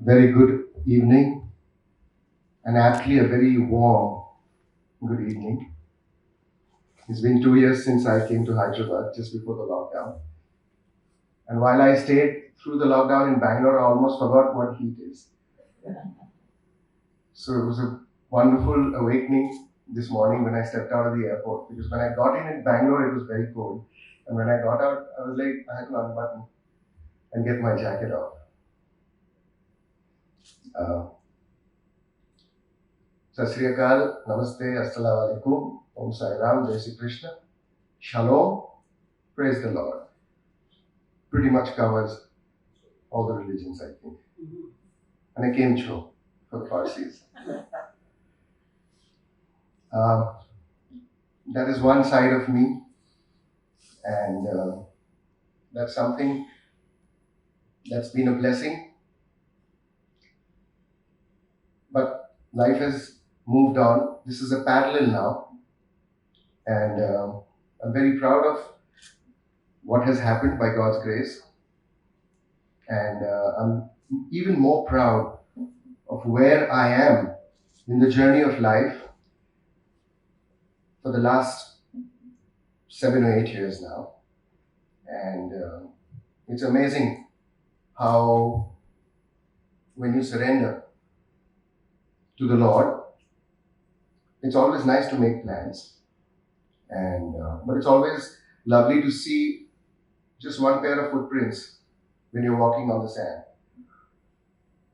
Very good evening, and actually a very warm good evening. It's been 2 years since I came to Hyderabad just before the lockdown. And while I stayed through the lockdown in Bangalore, I almost forgot what heat is. So it was a wonderful awakening this morning when I stepped out of the airport, because when I got in Bangalore, it was very cold. And when I got out, I was like, I had to unbutton and get my jacket off. Uh, Sat Sri Akal, Namaste, Assalamu Alaikum, Om Sai Ram, Jai Shri Krishna, Shalom, praise the Lord. Pretty much covers all the religions, I think. And I came through for the Parsis. That is one side of me, and that's something that's been a blessing. But life has moved on. This is a parallel now, and I'm very proud of what has happened by God's grace, and I'm even more proud of where I am in the journey of life for the last 7 or 8 years now. And it's amazing how when you surrender to the Lord, it's always nice to make plans, and but it's always lovely to see just one pair of footprints when you're walking on the sand,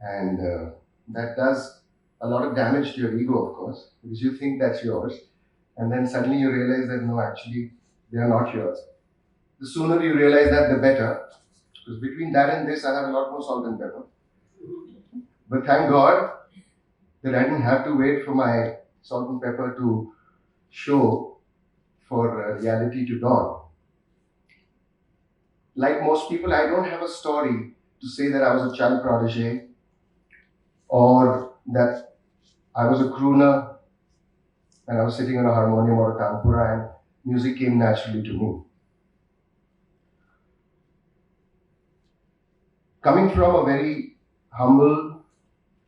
and that does a lot of damage to your ego, of course, because you think that's yours, and then suddenly you realize that no, actually they are not yours. The sooner you realize that, the better, because between that and this, I have a lot more salt and pepper. But thank God that I didn't have to wait for my salt and pepper to show for reality to dawn. Like most people, I don't have a story to say that I was a child protege or that I was a crooner and I was sitting on a harmonium or a tanpura and music came naturally to me. Coming from a very humble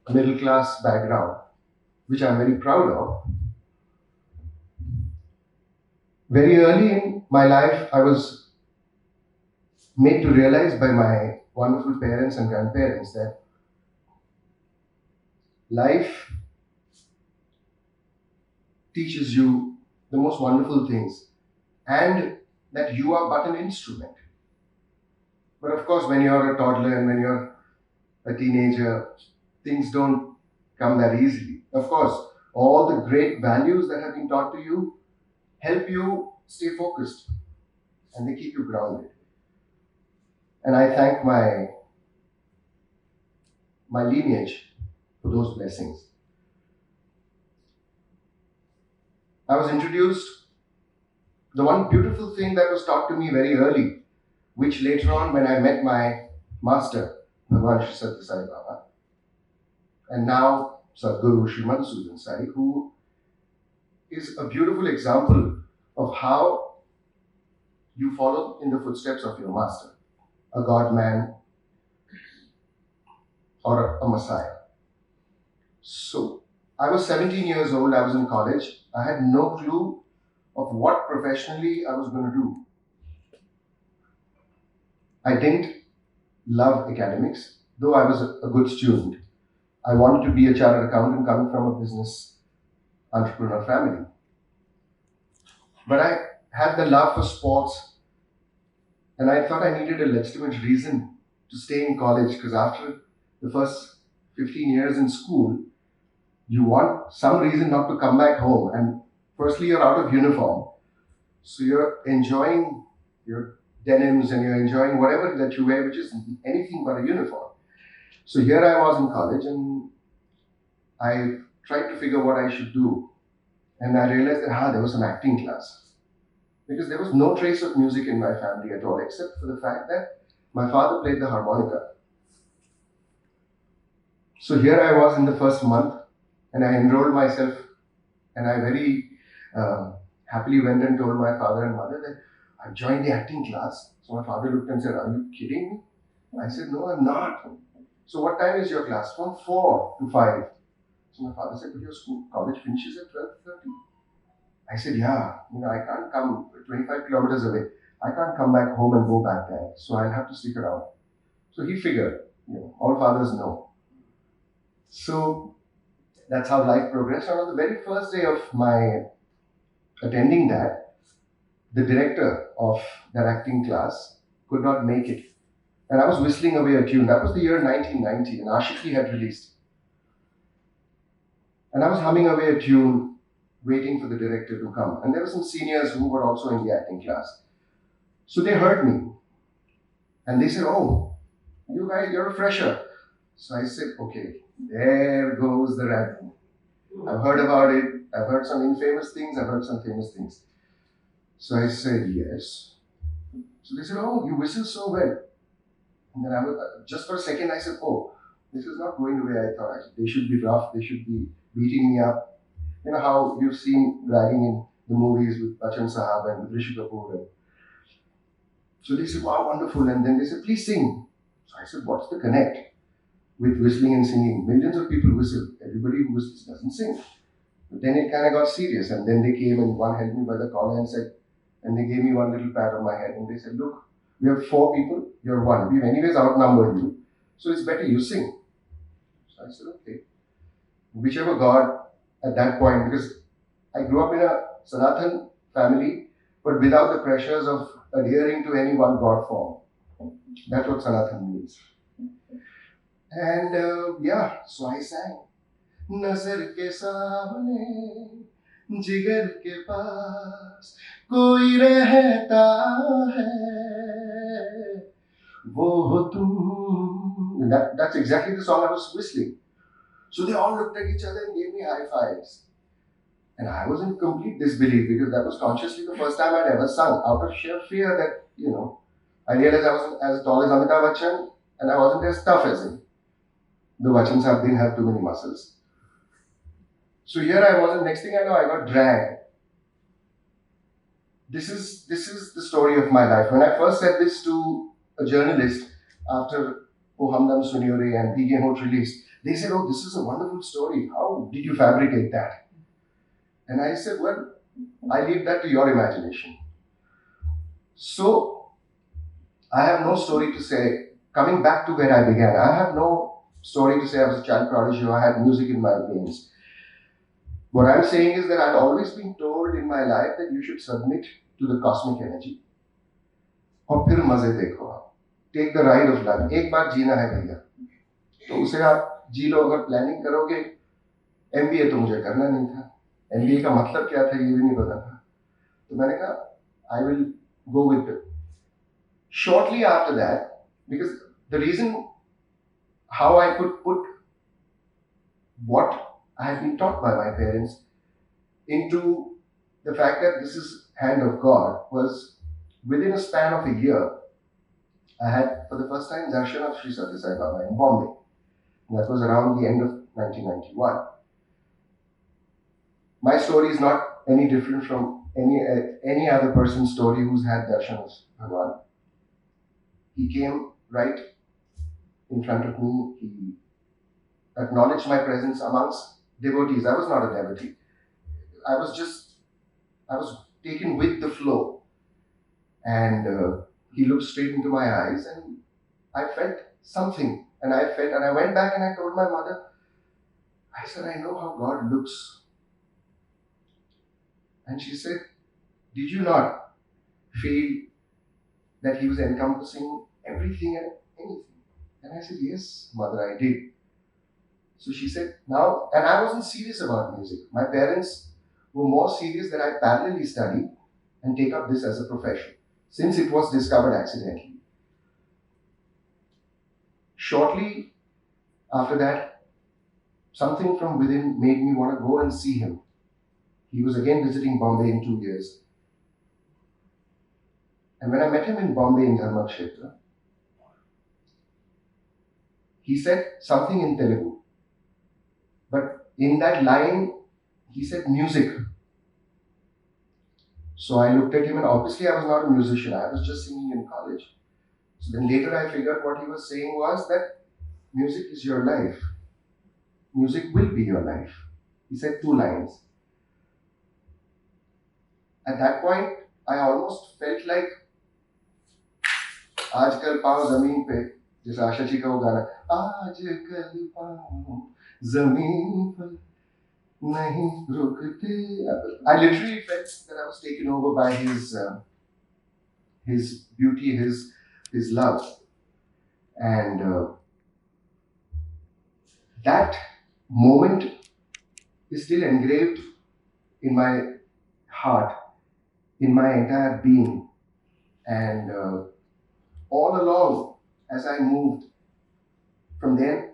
middle class background, which I'm very proud of, very early in my life, I was made to realize by my wonderful parents and grandparents that life teaches you the most wonderful things and that you are but an instrument. But of course, when you're a toddler and when you're a teenager, things don't come that easily. Of course, all the great values that have been taught to you help you stay focused and they keep you grounded. And I thank my lineage for those blessings. I was introduced, the one beautiful thing that was taught to me very early, which later on when I met my master, Bhagawan Sri Sathya Sai Baba, and now Sadguru Sri Madhusudan Sai, who is a beautiful example of how you follow in the footsteps of your master, a God man or a Messiah. So I was 17 years old, I was in college, I had no clue of what professionally I was going to do. I didn't love academics, though I was a good student. I wanted to be a chartered accountant coming from a business entrepreneur family. But I had the love for sports, and I thought I needed a legitimate reason to stay in college, because after the first 15 years in school, you want some reason not to come back home. And firstly, you're out of uniform, so you're enjoying your denims and you're enjoying whatever that you wear, which is anything but a uniform. So here I was in college and I tried to figure what I should do. And I realized that there was an acting class. Because there was no trace of music in my family at all, except for the fact that my father played the harmonica. So here I was in the first month and I enrolled myself, and I very happily went and told my father and mother that I joined the acting class. So my father looked and said, "Are you kidding me?" I said, "No, I'm not." So what time is your class? From 4 to 5. So my father said, but your college finishes at 12:30. I said, yeah, I can't come 25 kilometers away. I can't come back home and go back there. So I'll have to stick around. So he figured, all fathers know. So that's how life progressed. And on the very first day of my attending that, the director of that acting class could not make it. And I was whistling away a tune. That was the year 1990, and Ashiki had released. And I was humming away a tune, waiting for the director to come. And there were some seniors who were also in the acting class. So they heard me. And they said, oh, you guys, you're a fresher. So I said, okay, there goes the rabbit. I've heard about it. I've heard some infamous things. I've heard some famous things. So I said, yes. So they said, oh, you whistle so well. And then just for a second, I said, oh, this is not going the way I thought. They should be rough. They should be beating me up. You know how you've seen ragging in the movies with Bachchan Sahab and with Rishi Kapoor. And so they said, wow, wonderful. And then they said, please sing. So I said, what's the connect with whistling and singing? Millions of people whistle. Everybody who whistles doesn't sing. But then it kind of got serious. And then they came and one held me by the collar and said, and they gave me one little pat on my head. And they said, look, we have 4 people, you're one. We've anyways outnumbered you. So it's better you sing. So I said, okay. Whichever God at that point, because I grew up in a Sanatan family, but without the pressures of adhering to any one God form. That's what Sanatan means. And so I sang. नजर के सामने जिगर के पास कोई रहता है वो हो तुम. That's exactly the song I was whistling. So they all looked at each other and gave me high fives. And I was in complete disbelief because that was consciously the first time I'd ever sung, out of sheer fear that, I realized I wasn't as tall as Amitabh Bachchan and I wasn't as tough as him. The Bachchans didn't have too many muscles. So here I was, and next thing I know, I got dragged. This is the story of my life. When I first said this to a journalist after O Hamdam Sunyore and Bhige Hot released, they said, oh, this is a wonderful story. How did you fabricate that? And I said, well, I leave that to your imagination. So I have no story to say. Coming back to where I began, I have no story to say I was a child prodigy or I had music in my veins. What I'm saying is that I've always been told in my life that you should submit to the cosmic energy. और फिर मजे देखो आप. Take the ride of life. एक बार जीना है भैया. तो उसे आप जी लो. अगर प्लानिंग करोगे, MBA तो मुझे करना नहीं था. MBA का मतलब क्या था ये भी नहीं पता था. तो मैंने कहा I will go with it. Shortly after that, because the reason how I could put what I had been taught by my parents into the fact that this is hand of God was within a span of a year, I had for the first time darshan of Sri Sathya Sai Baba in Bombay. And that was around the end of 1991. My story is not any different from any other person's story who's had darshan of Bhagawan. He came right in front of me. He acknowledged my presence amongst devotees. I was not a devotee. I was taken with the flow. And he looked straight into my eyes and I felt something. And I went back and I told my mother, I said, I know how God looks. And she said, did you not feel that he was encompassing everything and anything? And I said, yes, mother, I did. So she said, now, and I wasn't serious about music. My parents were more serious that I parallelly study and take up this as a profession, since it was discovered accidentally. Shortly after that, something from within made me want to go and see him. He was again visiting Bombay in 2 years. And when I met him in Bombay in Dharmakshetra, he said something in Telugu. But in that line, he said music. So I looked at him and obviously I was not a musician. I was just singing in college. So then later I figured what he was saying was that music is your life. Music will be your life. He said two lines. At that point, I almost felt like आजकल पाँव जमीन पे, जैसे आशा जी का वो गाना, आजकल पाँव जमीन पर नहीं रुकते. I literally felt that I was taken over by his beauty, his love, and that moment is still engraved in my heart, in my entire being, and all along as I moved from there,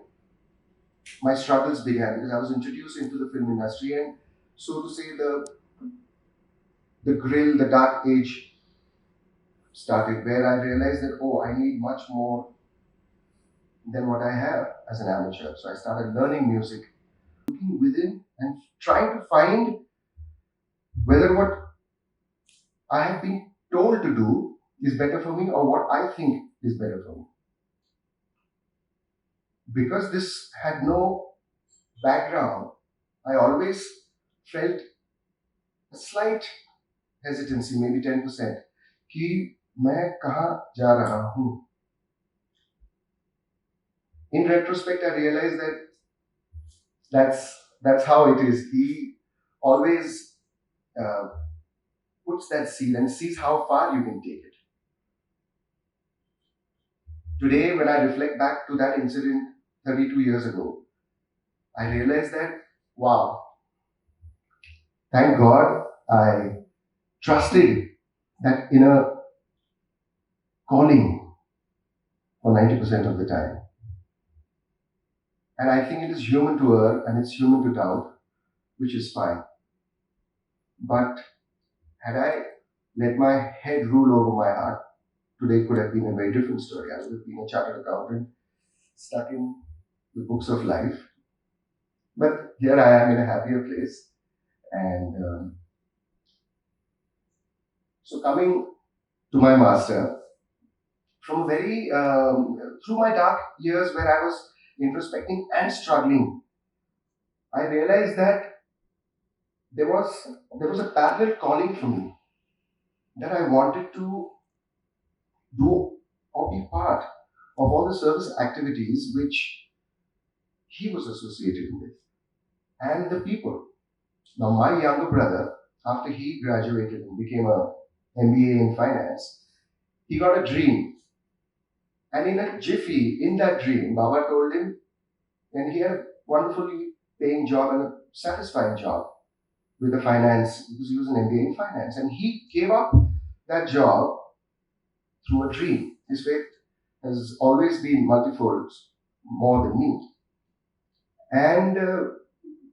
my struggles began because I was introduced into the film industry, and so to say, the grill, the dark age started, where I realized that, oh, I need much more than what I have as an amateur. So I started learning music, looking within and trying to find whether what I have been told to do is better for me or what I think is better for me. Because this had no background, I always felt a slight hesitancy, maybe 10%, कि मैं कहाँ जा रहा हूँ. In retrospect, I realized that that's how it is. He always puts that seed and sees how far you can take it. Today, when I reflect back to that incident 32 years ago, I realized that, wow, thank God I trusted that inner calling for 90% of the time. And I think it is human to err and it's human to doubt, which is fine. But had I let my head rule over my heart, today could have been a very different story. I would have been a chartered accountant, stuck in the books of life. But here I am in a happier place. And so coming to my master, from very, through my dark years where I was introspecting and struggling, I realized that there was a parallel calling for me that I wanted to do or be part of all the service activities which he was associated with and the people. Now, my younger brother, after he graduated and became a MBA in finance, he got a dream. And in a jiffy, in that dream, Baba told him, and he had a wonderfully paying job and a satisfying job with the finance, because he was an MBA in finance. And he gave up that job through a dream. His faith has always been multifold more than me. And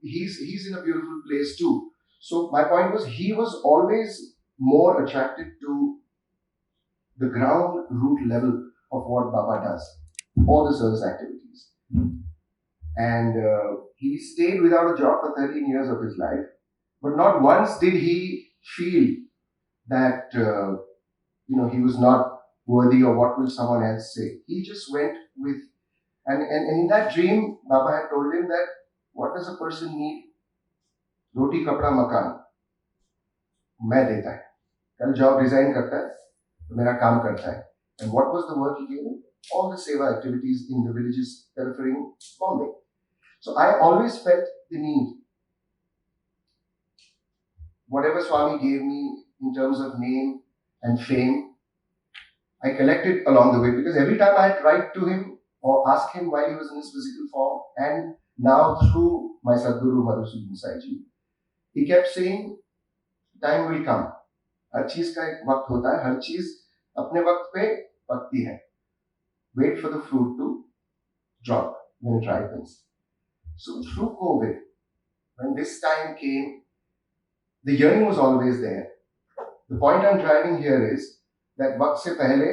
he's in a beautiful place too. So my point was, he was always more attracted to the ground root level of what Baba does, all the service activities. And he stayed without a job for 13 years of his life, but not once did he feel that he was not worthy or what will someone else say. He just went with, and in that dream, Baba had told him that what does a person need? Roti, kapda, makan. मैं देता है. कल job resign करता है तो मेरा काम करता है. And what was the work he gave him? All the seva activities in the villages peripheral Bombay. So I always felt the need. Whatever Swami gave me in terms of name and fame, I collected along the way, because every time I'd write to him or ask him while he was in his physical form, and now through my Sadguru Madhusudan Saiji, he kept saying, time will come. हर चीज का एक वक्त होता है, हर चीज अपने वक्त पे पकती है. Wait for the fruit to drop when it ripens. So through COVID, when this time came, the yearning was always there. The point I'm driving here is that वक्त से पहले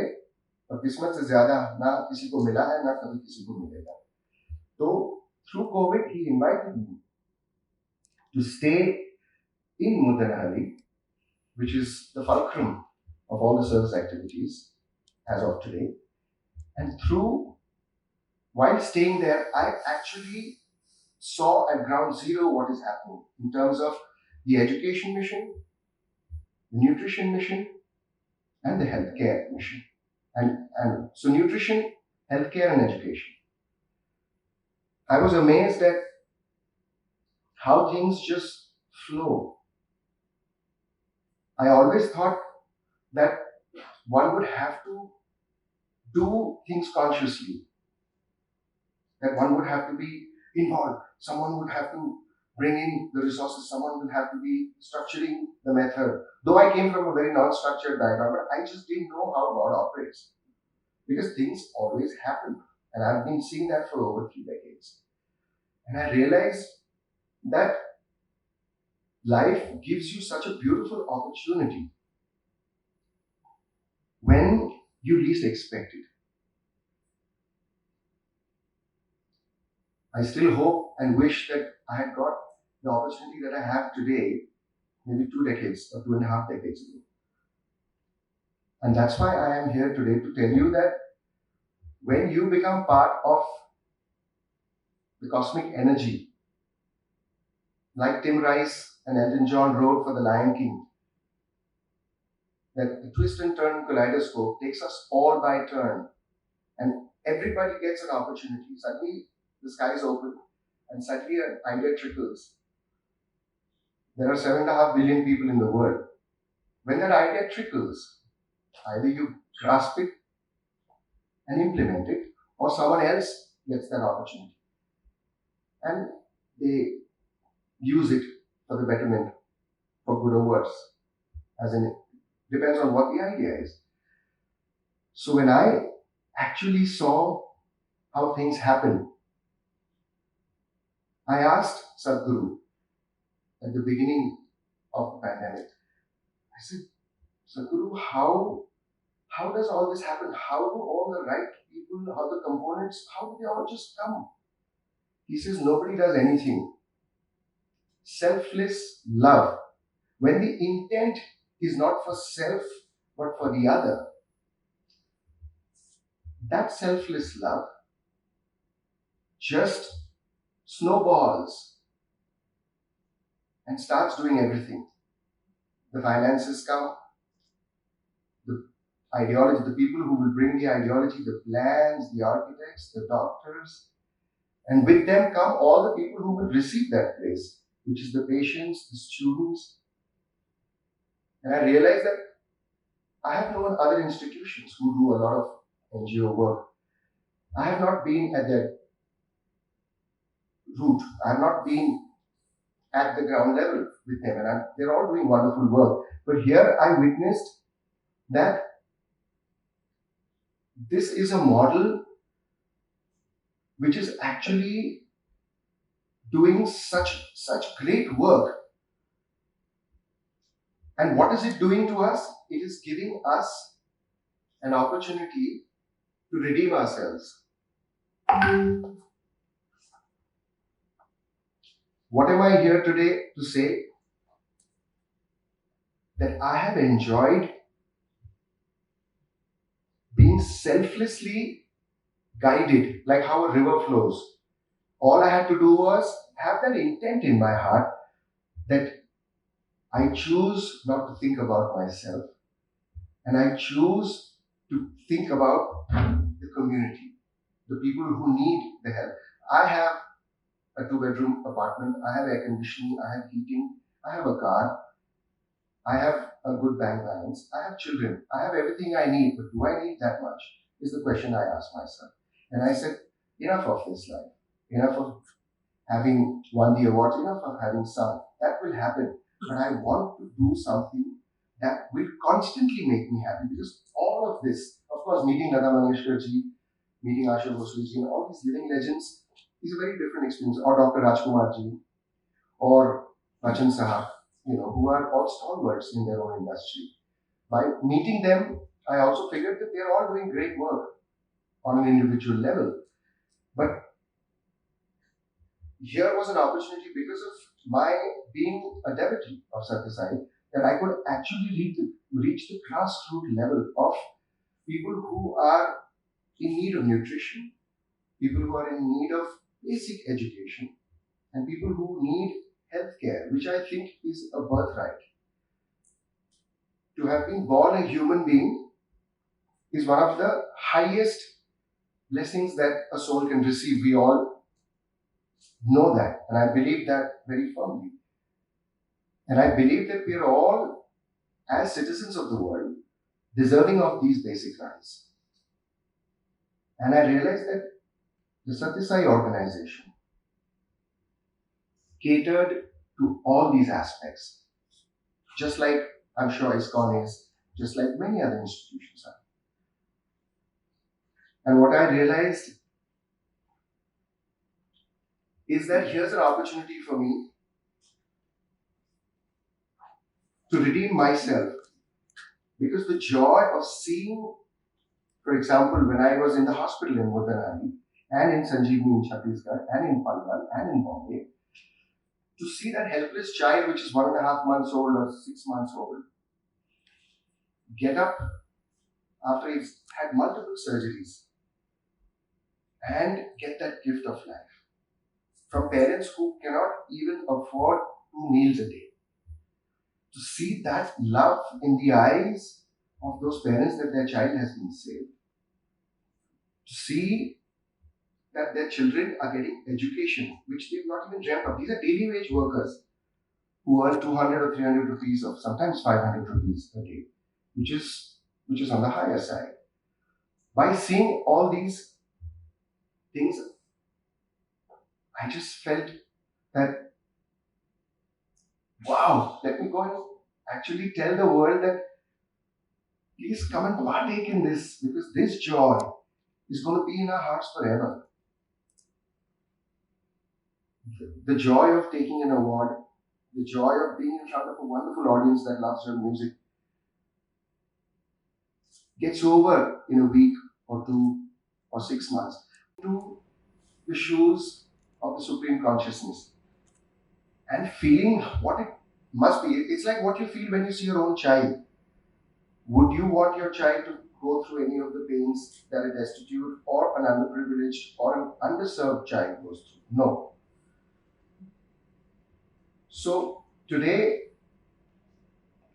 और किस्मत से ज्यादा ना किसी को मिला है, ना कभी किसी को मिलेगा. तो through COVID, he invited me to stay in Mudanahali, which is the fulcrum of all the service activities as of today. And through While staying there, I actually saw at ground zero what is happening in terms of the education mission, the nutrition mission, and the healthcare mission. And so nutrition, healthcare, and education. I was amazed at how things just flow. I always thought that one would have to do things consciously, that one would have to be involved, someone would have to bring in the resources, someone would have to be structuring the method. Though I came from a very non structured background, but I just didn't know how God operates because things always happen. And I've been seeing that for over 3 decades. And I realized that life gives you such a beautiful opportunity when you least expect it. I still hope and wish that I had got the opportunity that I have today, maybe 2 decades or 2.5 decades ago. And that's why I am here today to tell you that when you become part of the cosmic energy, like Tim Rice and Elton John wrote for The Lion King, that the twist and turn kaleidoscope takes us all by turn, and everybody gets an opportunity. Suddenly, the skies open, and suddenly an idea trickles. There are 7.5 billion people in the world. When that idea trickles, either you grasp it and implement it, or someone else gets that opportunity. And they use it for the betterment, for good or worse. As in, it depends on what the idea is. So when I actually saw how things happen, I asked Sadhguru at the beginning of the pandemic, I said, Sadhguru, how does all this happen? How do all the right people, how the components, how do they all just come? He says, nobody does anything. Selfless love. When the intent is not for self, but for the other, that selfless love just snowballs and starts doing everything. The finances come, the ideology, the people who will bring the ideology, the plans, the architects, the doctors, and with them come all the people who will receive that place, which is the patients, the students. And I realized that I have known other institutions who do a lot of NGO work. I have not been at their root. I have not been at the ground level with them, and they're all doing wonderful work. But here I witnessed that this is a model which is actually doing such great work. And what is it doing to us? It is giving us an opportunity to redeem ourselves. What am I here today to say? That I have enjoyed being selflessly guided, like how a river flows. All I had to do was have that intent in my heart that I choose not to think about myself, and I choose to think about the community, the people who need the help. I have a 2 bedroom apartment, I have air conditioning, I have heating, I have a car, I have a good bank balance, I have children, I have everything I need, but do I need that much? Is the question I asked myself. And I said, enough of this life, enough of having won the awards, enough of having sung. That will happen. But I want to do something that will constantly make me happy, because all of this, of course, meeting Lata Mangeshkar ji, meeting Asha Bhosle ji, and all these living legends is a very different experience. Or Dr. Rajkumar ji, or Bachchan Sahab, who are all stalwarts in their own industry. By meeting them, I also figured that they're all doing great work on an individual level. But here was an opportunity, because of my being a devotee of Sathya Sai, that I could actually reach the grassroots level of people who are in need of nutrition, people who are in need of basic education, and people who need healthcare, which I think is a birthright. To have been born a human being is one of the highest blessings that a soul can receive. We all know that, and I believe that very firmly. And I believe that we are all, as citizens of the world, deserving of these basic rights. And I realized that the Sathya Sai organization catered to all these aspects, just like I'm sure ISKCON is, just like many other institutions are. And what I realized is that here's an opportunity for me to redeem myself, because the joy of seeing, for example, when I was in the hospital in Mumbai and in Sanjeevani in Chhattisgarh and in Palwal and in Bombay, to see that helpless child, which is 1.5 months old or 6 months old, get up after he's had multiple surgeries and get that gift of life from parents who cannot even afford 2 meals a day. To see that love in the eyes of those parents that their child has been saved. To see that their children are getting education, which they've not even dreamt of. These are daily wage workers who earn 200 or 300 rupees or sometimes 500 rupees a day, which is on the higher side. By seeing all these things, I just felt that, wow, let me go and actually tell the world that please come and partake in this, because this joy is going to be in our hearts forever. The joy of taking an award, the joy of being in front of a wonderful audience that loves your music, gets over in a week or 2 or 6 months. To the shoes of the Supreme Consciousness and feeling what it must be. It's like what you feel when you see your own child. Would you want your child to go through any of the pains that a destitute or an underprivileged or an underserved child goes through? No. So today,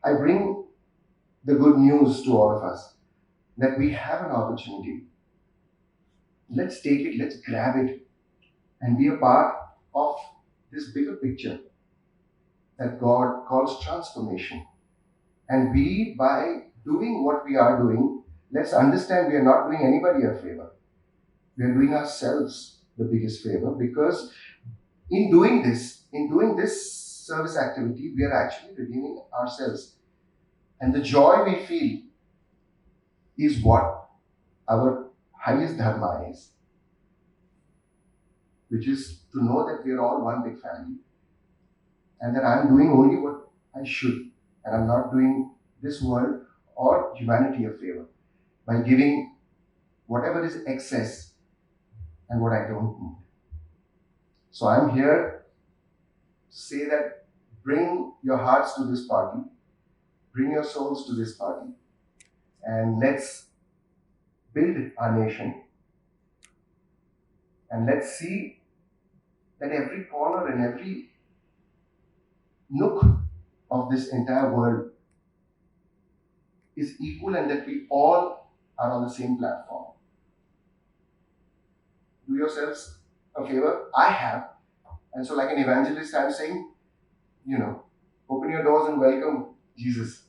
I bring the good news to all of us that we have an opportunity. Let's take it, let's grab it, and be a part of this bigger picture that God calls transformation. And we, by doing what we are doing, let's understand we are not doing anybody a favor. We are doing ourselves the biggest favor, because in doing this service activity, we are actually redeeming ourselves. And the joy we feel is what our highest dharma is, which is to know that we are all one big family and that I'm doing only what I should, and I'm not doing this world or humanity a favor by giving whatever is excess and what I don't need. So I'm here to say that bring your hearts to this party, bring your souls to this party, and let's build our nation. And let's see that every corner and every nook of this entire world is equal, and that we all are on the same platform. Do yourselves a favor. I have. And so, like an evangelist, I'm saying, open your doors and welcome Jesus.